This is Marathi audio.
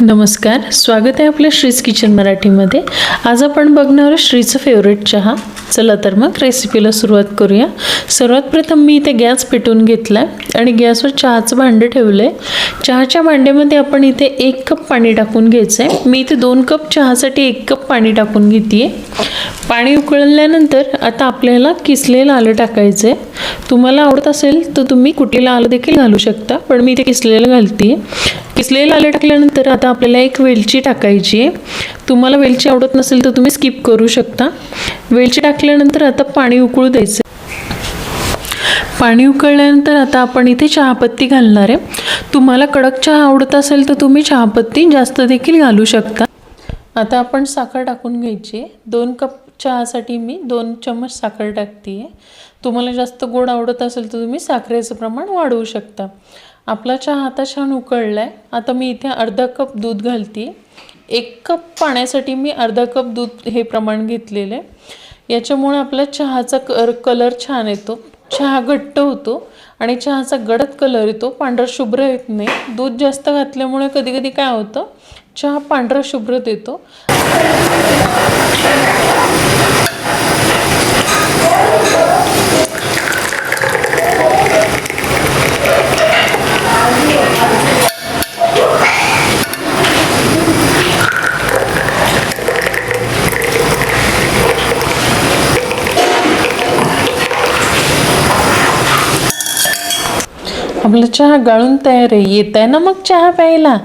नमस्कार, स्वागत आहे आपल्या श्रीज किचन मराठीमध्ये। आज आपण बघणार आहोत श्रीचं फेवरेट चहा। चला तर मग रेसिपीला सुरुवात करूया। सर्वात प्रथम मी इथे गॅस पेटवून घेतलाय आणि गॅसवर चहाचं भांडं ठेवलंय। चहाच्या भांड्यामध्ये आपण इथे 1 कप पाणी टाकून घ्यायचंय। मी इथे 2 कप चहासाठी 1 कप पाणी टाकून घेतेय। पाणी उकळल्यानंतर आता आपल्याला किसलेलं आलं टाकायचंय। तुम्हाला आवडत असेल तर तुम्ही कुटेलं आलं देखील घालू शकता, पण मी इथे किसलेलं घालतेय। किसलेलं आलं टाकल्यानंतर आता आपल्याला एक वेलची टाकायची आहे। तुम्हाला वेलची आवडत नसेल तर तुम्ही स्किप करू शकता। वेलची टाकल्यानंतर आता पाणी उकळू द्यायचं। पाणी उकळल्यानंतर आता आपण इथे चहापत्ती घालणार आहे। तुम्हाला कडक चहा आवडत असेल तर तुम्ही चहापत्ती जास्त देखील घालू शकता। आता आपण साखर टाकून घ्यायची। 2 कप चहासाठी मी 2 चम्मच साखर टाकते। तुम्हाला जास्त गोड आवडत असेल तर तुम्ही साखरेचं प्रमाण वाढवू शकता। आपला चहा आता छान उकळलाय। आता मी इथे अर्धा कप दूध घालते। 1 कप पाण्यासाठी मी अर्धा कप दूध हे प्रमाण घेतलेले। याच्यामुळे आपला चहाचा कलर छान येतो, चहा घट्ट होतो आणि चहाचा गडद कलर येतो, पांढरा शुभ्र येत नाही। दूध जास्त घातल्यामुळे कधी कधी काय होतं, चहा पांढरा शुभ्र येतो। आपला चहा गाळून तयार आहे। येत आहे ना मग चहा प्यायला।